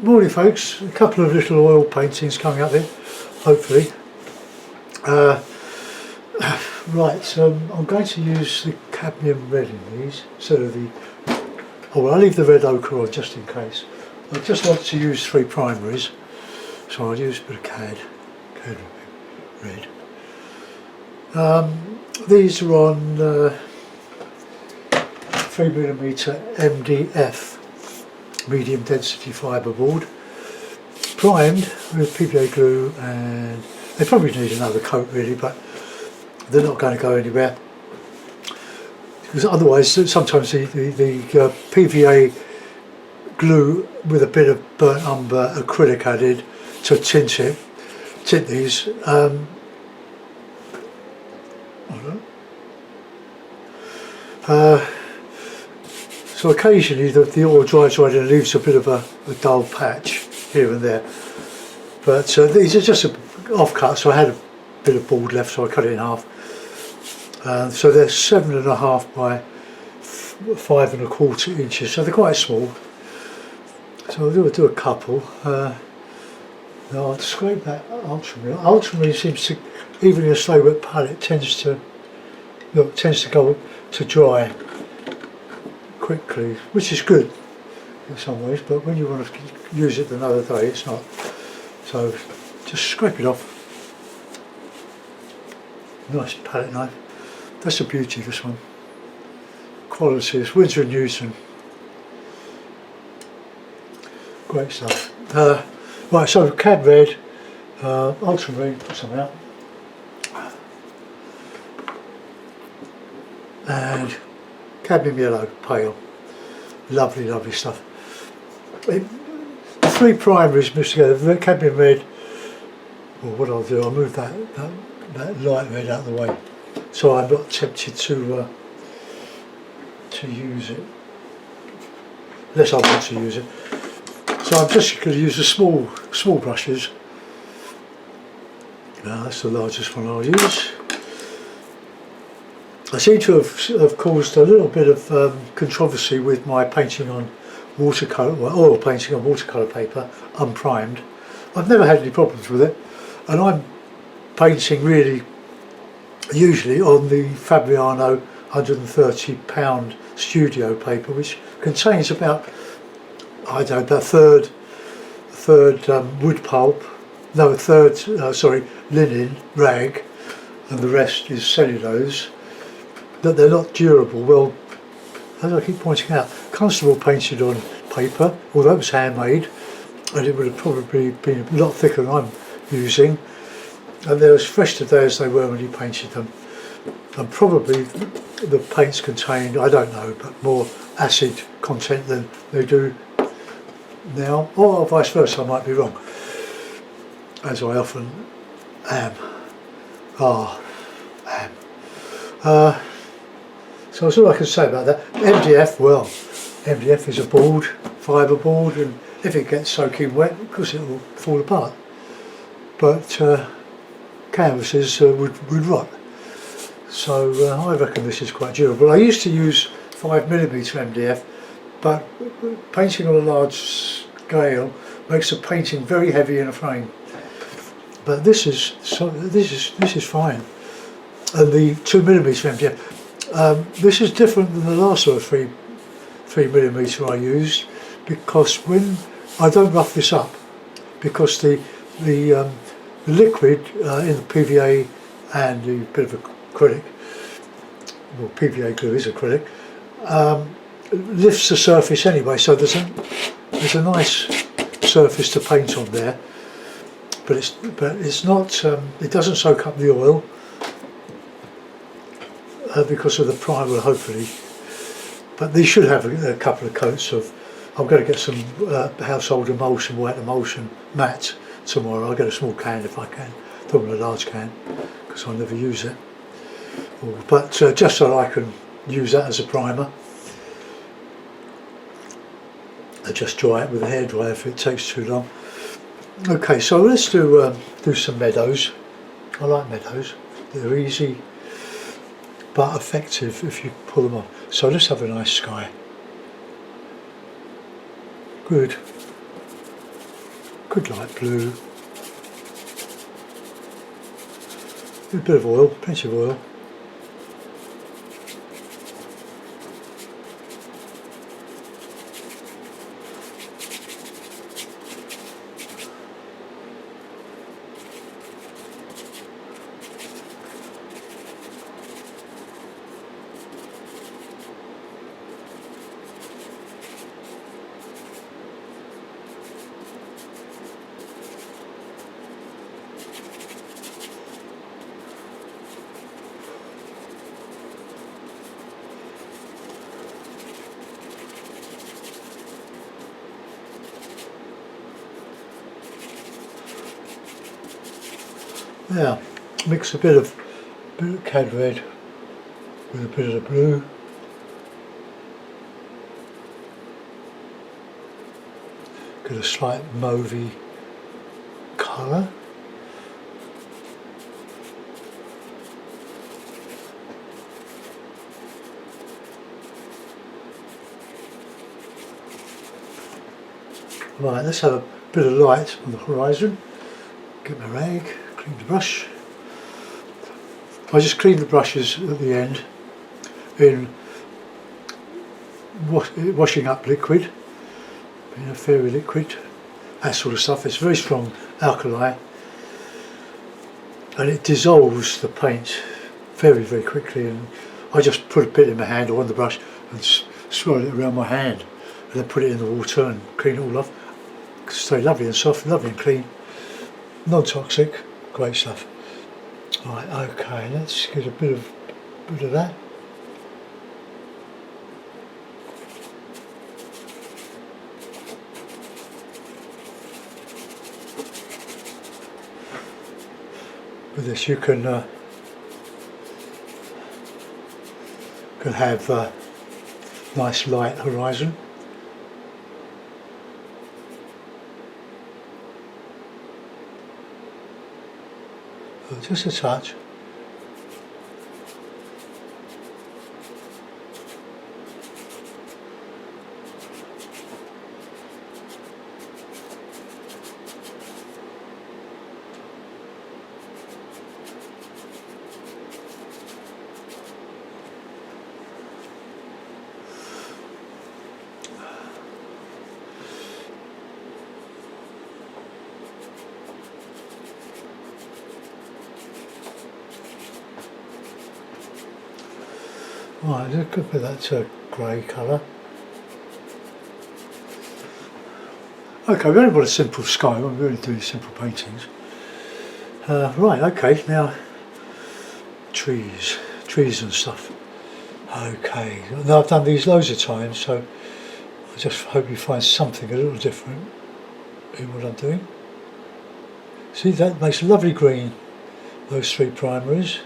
Morning folks, a couple of little oil paintings coming up here, hopefully. Right, so I'm going to use the cadmium red in these instead of the... Oh, well, I'll leave the red ochre on just in case. I just want to use 3 primaries, so I'll use a bit of cad red. These are on 3mm MDF. Medium density fibreboard, primed with PVA glue, and they probably need another coat really, but they're not going to go anywhere because otherwise sometimes the PVA glue with a bit of burnt umber acrylic added to tint these so occasionally the oil dries right and leaves a bit of a dull patch here and there. But these are just off-cut, so I had a bit of board left, so I cut it in half. So they're 7.5 by 5.25 inches, so they're quite small. So I'll do a couple. Now I'll scrape that ultramarine. Ultramarine seems to, even in a slow wet palette, tends to go to dry quickly, which is good in some ways, but when you want to use it another day it's not. So just scrape it off. Nice palette knife. That's the beauty of this one. Quality is Winsor & Newton. Great stuff. Right, so cad red, ultramarine, put some out, and cadmium yellow, pale. Lovely, lovely stuff. The 3 primaries mixed together, the cadmium red, well, what I'll do, I'll move that light red out of the way so I'm not tempted to use it, unless I want to use it. So I'm just going to use the small brushes. Now that's the largest one I'll use. I seem to have caused a little bit of controversy with my painting on watercolour, well, oil painting on watercolour paper, unprimed. I've never had any problems with it, and I'm painting really usually on the Fabriano £130 studio paper, which contains about, I don't know, about a third wood pulp, no, a third, linen rag, and the rest is cellulose. That they're not durable. Well, as I keep pointing out, Constable painted on paper, although it was handmade, and it would have probably been a lot thicker than I'm using, and they're as fresh today as they were when he painted them. And probably the paints contain, I don't know, but more acid content than they do now, or vice versa. I might be wrong, as I often am. So that's all I can say about that. MDF, well, MDF is a board, fibre board, and if it gets soaking wet, of course it will fall apart. But canvases would rot. So I reckon this is quite durable. I used to use 5mm MDF, but painting on a large scale makes the painting very heavy in a frame. But this is fine. And the 2mm MDF. This is different than the last sort of 3mm I used, because when I don't rough this up, because the liquid in the PVA and the bit of acrylic, well, PVA glue is acrylic, lifts the surface anyway, so there's a nice surface to paint on there, but it's not, it doesn't soak up the oil. Because of the primer, hopefully, but these should have a couple of coats of. I'm going to get some household emulsion, white emulsion matte tomorrow. I'll get a small can if I can, don't want a large can because I'll never use it. But just so I can use that as a primer, I just dry it with a hairdryer if it takes too long. Okay, so let's do some meadows. I like meadows; they're easy but effective if you pull them off. So let's have a nice sky. Good. good light blue, a bit of oil, plenty of oil. Now, mix a bit of cad red with a bit of the blue. Get a slight mauvey colour. Right, let's have a bit of light on the horizon. Get my rag, clean the brush. I just clean the brushes at the end in washing up liquid, in a fairy liquid, that sort of stuff. It's very strong alkali and it dissolves the paint very, very quickly, and I just put a bit in my hand or on the brush and swirl it around my hand and then put it in the water and clean it all off. Stay lovely and soft, lovely and clean, non-toxic, great stuff. Right, okay, let's get a bit of that. With this you can have a nice light horizon. Just a touch. Right, a good bit of that grey colour. Okay, we only want a simple sky, we're really doing simple paintings. Right, okay, now trees and stuff. Okay, now I've done these loads of times, so I just hope you find something a little different in what I'm doing. See, that makes a lovely green, those three primaries.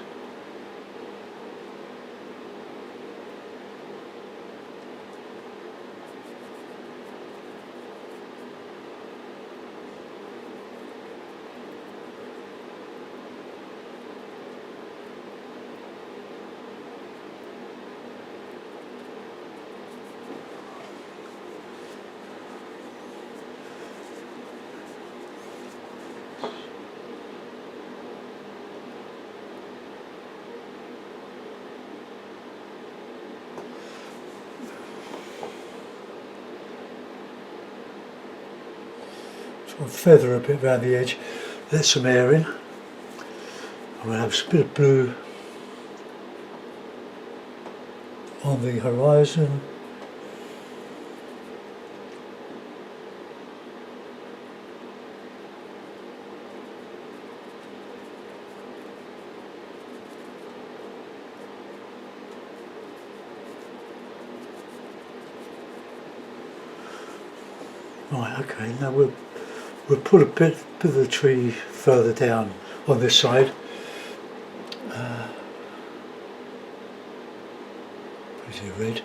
I'll feather a bit around the edge, let some air in. I'm going to have a bit of blue on the horizon. Right, okay, now we'll put a bit of the tree further down on this side. Pretty red.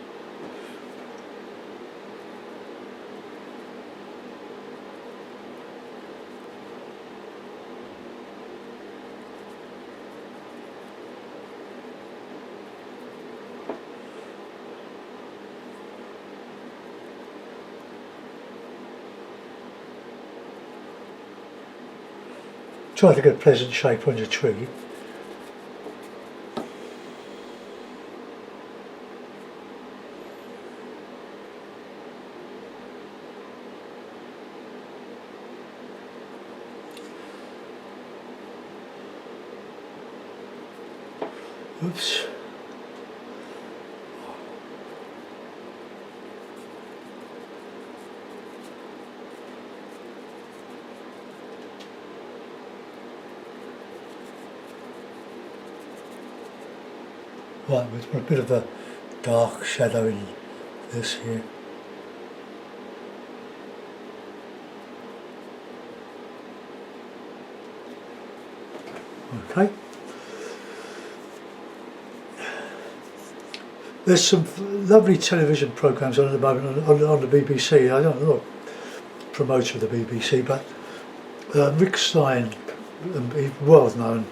try to get a pleasant shape on your tree. Oops. Right, we've got a bit of a dark shadow in this here. Okay. There's some lovely television programmes on at the moment on the BBC. I don't know, promoter of the BBC, but Rick Stein, he's well known,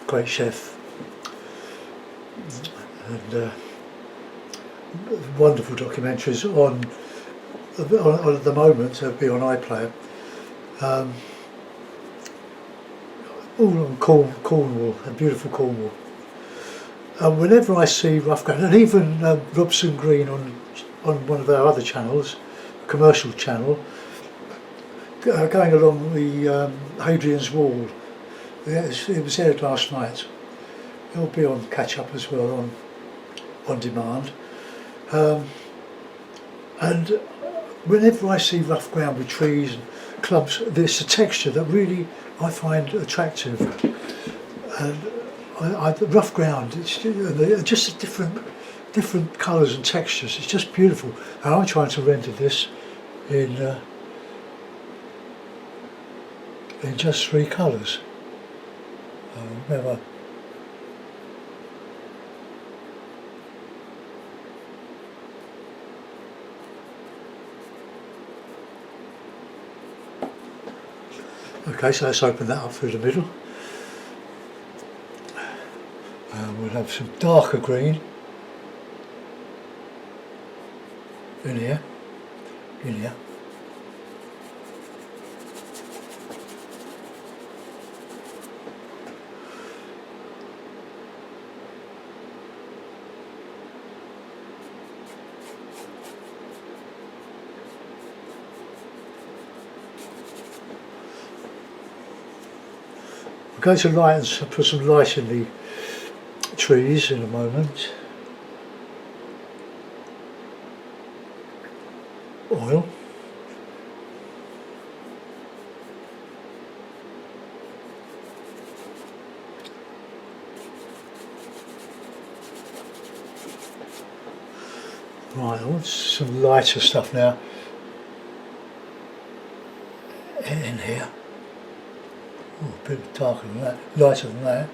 great chef, and wonderful documentaries on at the moment. It'll be on iPlayer. All on Cornwall, a beautiful Cornwall. Whenever I see rough ground, and even Robson Green on one of our other channels, a commercial channel, going along the Hadrian's Wall, it was aired last night. It'll be on catch up as well on demand. And whenever I see rough ground with trees and clumps, there's a texture that really I find attractive. And the rough ground, it's just different colours and textures. It's just beautiful. And I'm trying to render this in just 3 colours. Remember. Okay, so let's open that up through the middle. We'll have some darker green in here. I'm going to light and put some light in the trees in a moment. Oil. Right, I want some lighter stuff now in here. Oh, a bit darker than that, lighter than that.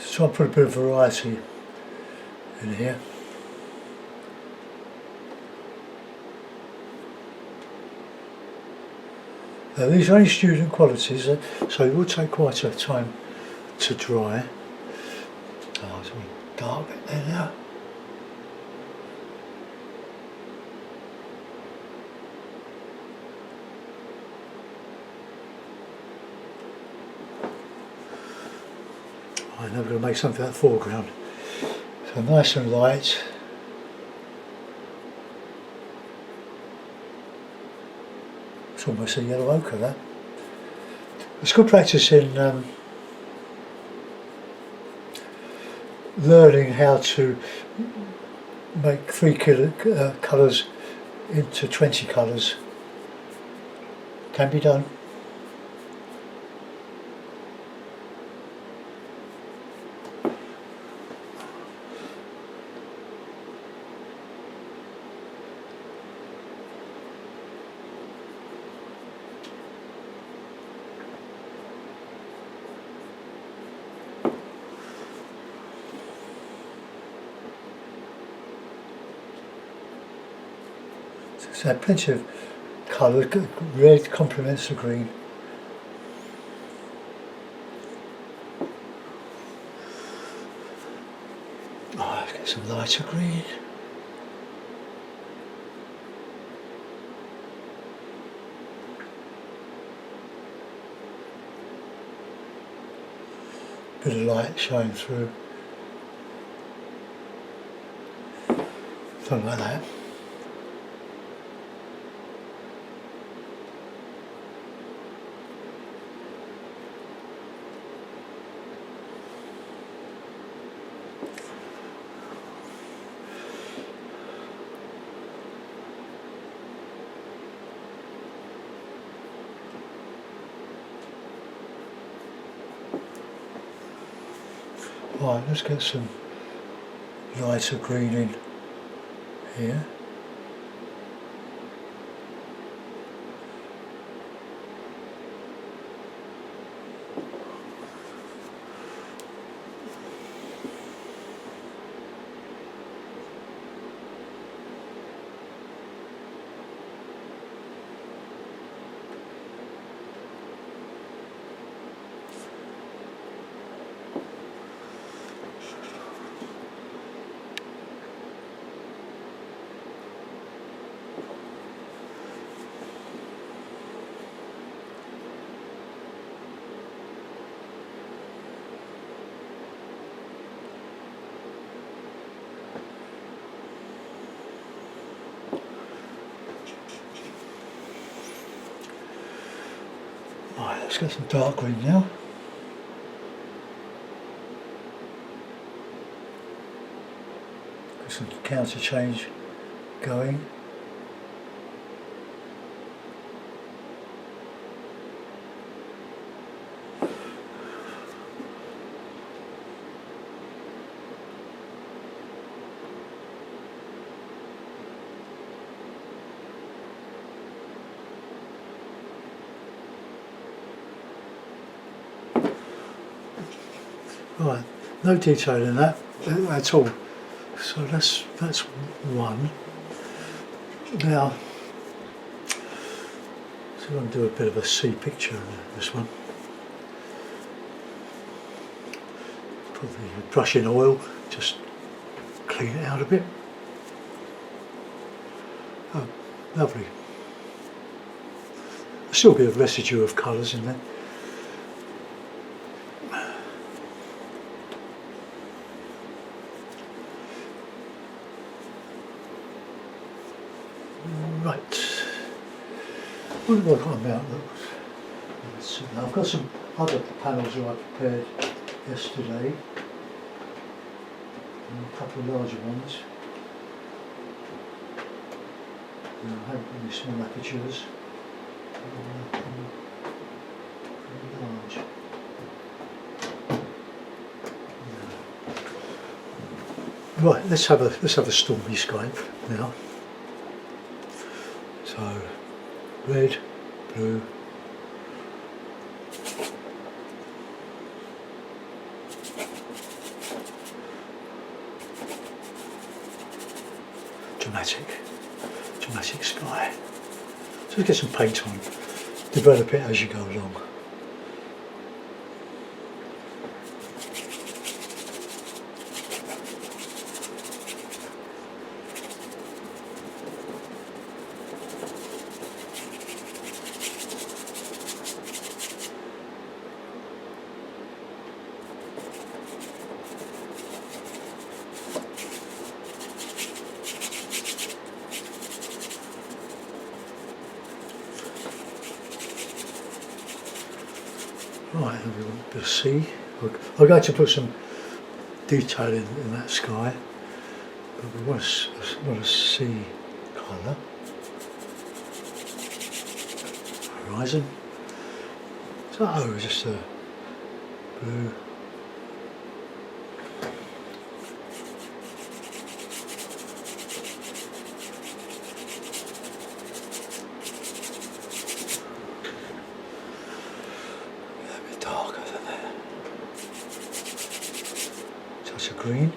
So I'll put a bit of variety in here. These are only student qualities, so it will take quite a time to dry. Oh, it's all dark there now. I'm now going to make something out of the foreground. So nice and light. It's almost a yellow ochre, that. It's good practice in learning how to make 3 colours into 20 colours. Can be done. So plenty of colour. Red complements the green. Oh, let's get some lighter green. Bit of light showing through. Something like that. Right, let's get some lighter green in here. Right, let's get some dark green now. Get some counter change going. Right, no detail in that at all. So that's one. Now, so I'm going to do a bit of a sea picture in this one. Probably brush in oil, just clean it out a bit. Oh, lovely. There's still a bit of residue of colours in there. Right, what have I got about those? I've got some other panels that I prepared yesterday, and a couple of larger ones. I haven't got any small apertures. Pretty large. Right, let's have a stormy sky now. So, red, blue, dramatic sky. So let's get some paint on, develop it as you go along. Right, a bit of sea. I'm going to put some detail in that sky, but we want a sea colour. Horizon. So just a blue. A bit darker than that. Touch of green.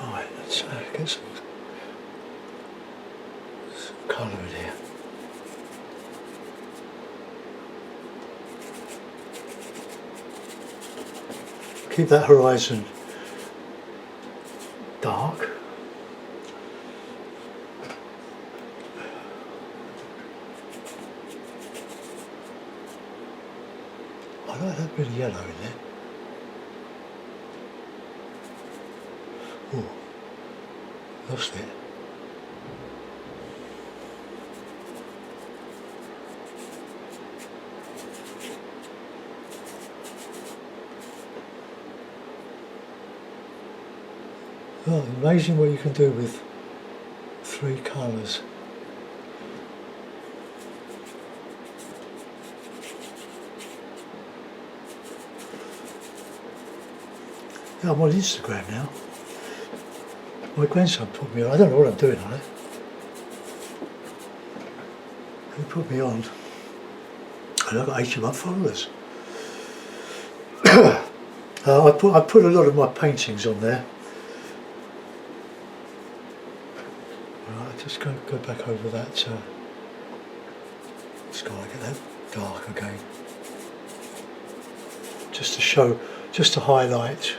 Right, let's get some colour in here. Keep that horizon dark. I like that bit of yellow in there. Oh, lost it. Oh, amazing what you can do with 3 colours. Yeah, I'm on Instagram now. My grandson put me on. I don't know what I'm doing on it. He put me on, and I've got 81 followers. I put a lot of my paintings on there. Right, just go back over that sky, get that dark again. Just to show, just to highlight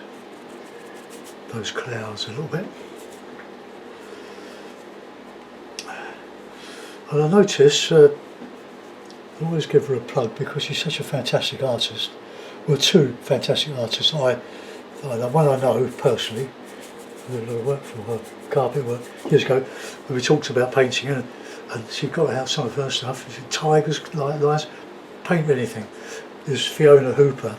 those clouds a little bit. And I notice, I always give her a plug because she's such a fantastic artist. Well, 2 fantastic artists. One I know personally, I did a lot of work for her, carpet work, years ago, when we talked about painting, and she got out some of her stuff. She said, tigers, lions, paint anything. There's Fiona Hooper.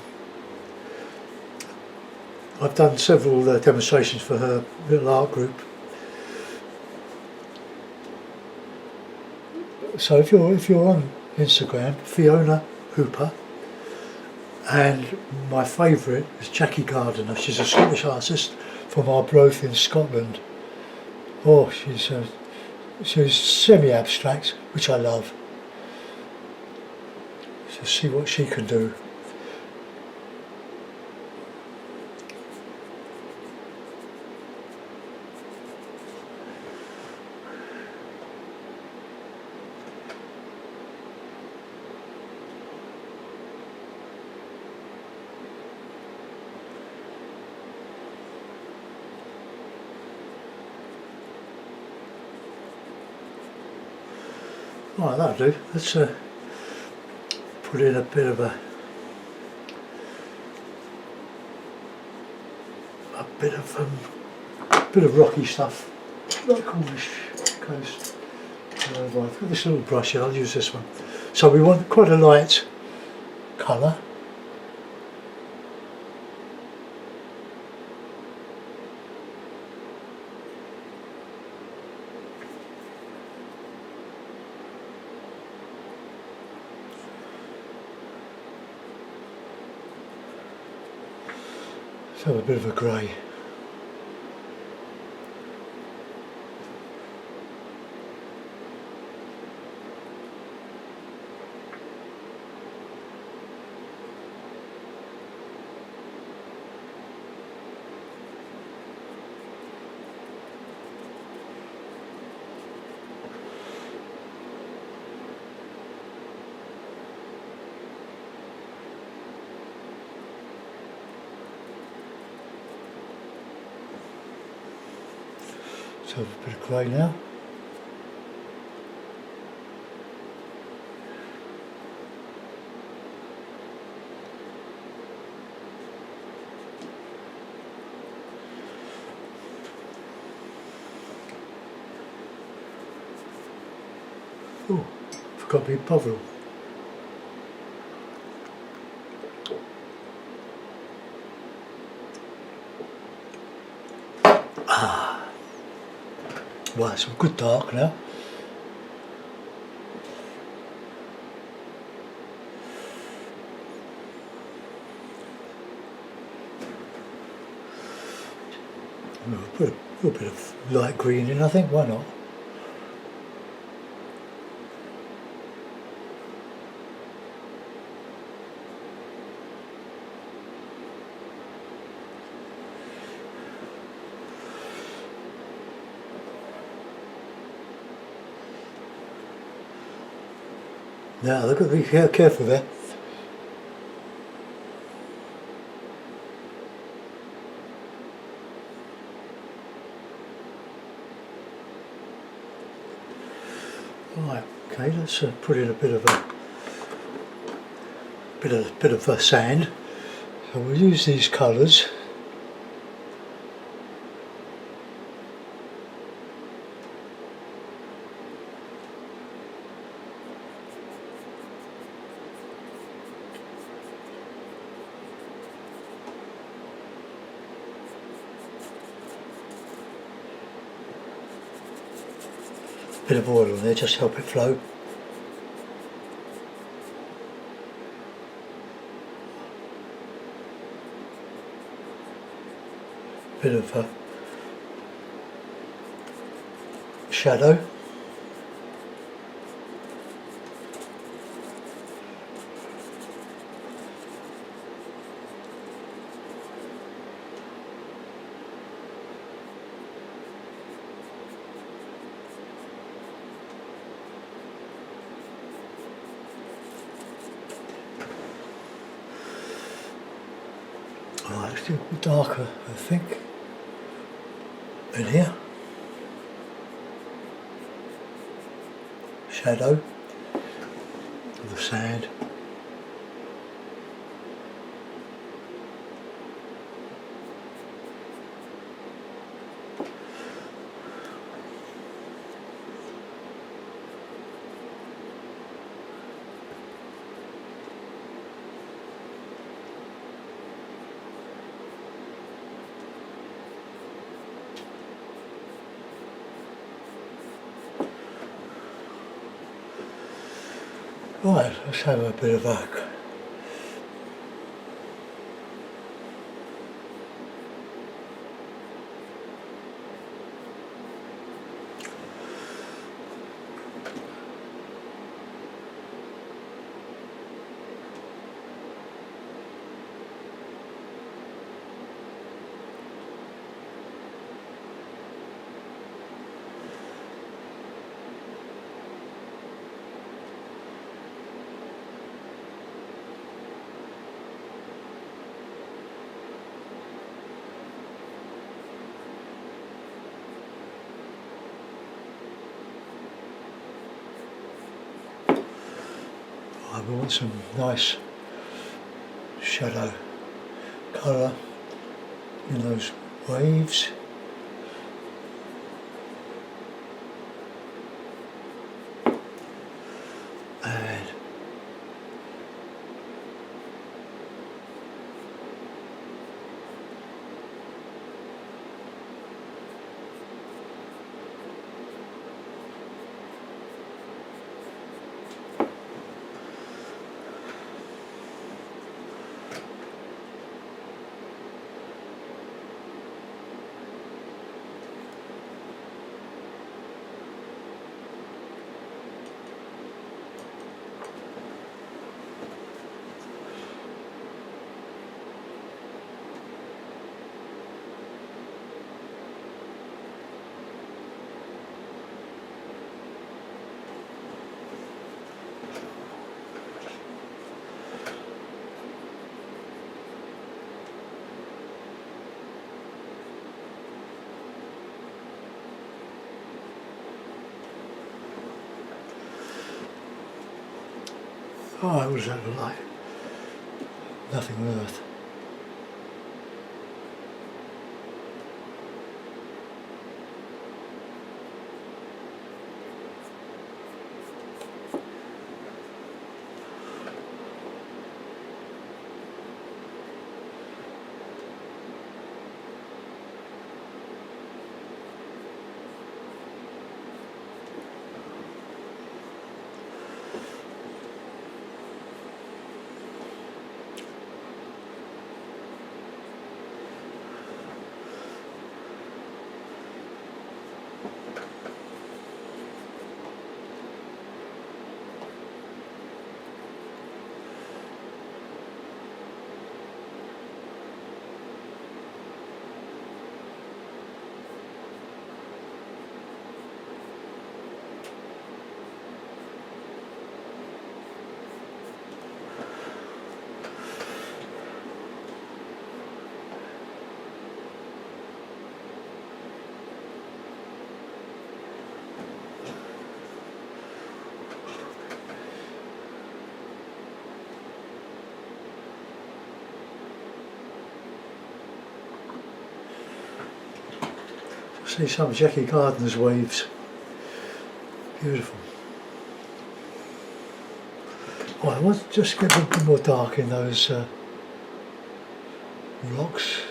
I've done several demonstrations for her little art group. So if you're on Instagram, Fiona Hooper, and my favourite is Jackie Gardiner. She's a Scottish artist from Arbroath in Scotland. Oh, she's semi-abstract, which I love. So see what she can do. Right, that'll do. Let's put in a bit of rocky stuff, like Cornish coast. Right, I've got this little brush here. I'll use this one. So we want quite a light colour. Let's have a bit of a grey. So a bit of grey now. Oh, forgot to be bothered. Right, it's a good dark now. We'll put a little bit of light green in, I think, why not? Now, look at me, careful there. Right, okay, let's put in a bit of sand. So we'll use these colours. Bit of oil on there, just help it flow. Bit of shadow. Alright, it's a bit darker, I think, in here. Shadow of the sand. Right, let's have a bit of a we want some nice shadow colour in those waves. And oh, what does that look like? Nothing on earth. See some Jackie Gardner's waves. Beautiful. Right, I want to just get a bit more dark in those rocks.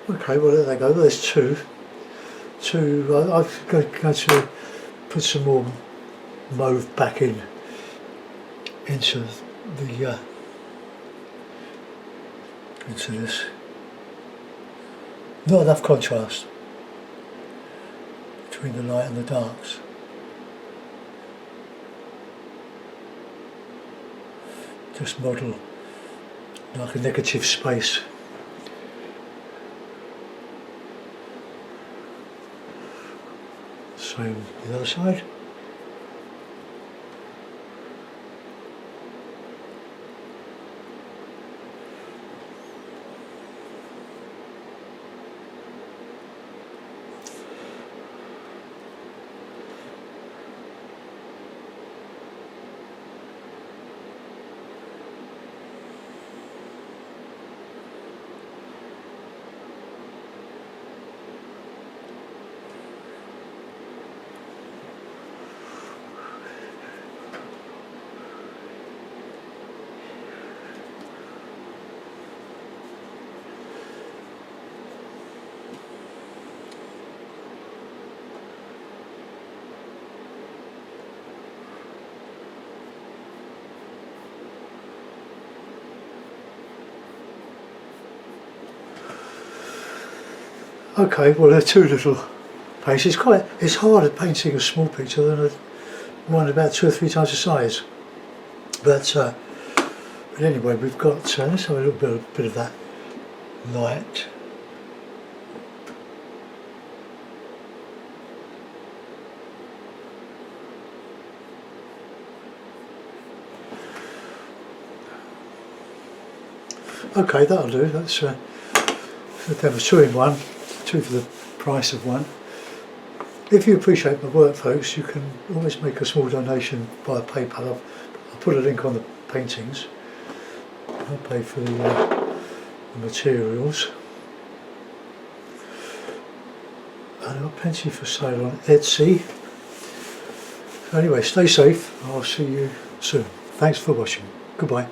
Okay, well there they go. There's two. I'm going to put some more mauve back into the into this. Not enough contrast between the light and the darks. Just model like a negative space. Same the other side. Okay, well they're two little pages. It's harder painting a small picture than one about 2 or 3 times the size. But anyway, we've got let's have a little bit of that light. Okay, that'll do. That's there was 2 in 1. 2 for the price of 1. If you appreciate my work, folks, you can always make a small donation via PayPal. I'll put a link on the paintings. I'll pay for the materials. And I've got plenty for sale on Etsy. So anyway, stay safe. I'll see you soon. Thanks for watching. Goodbye.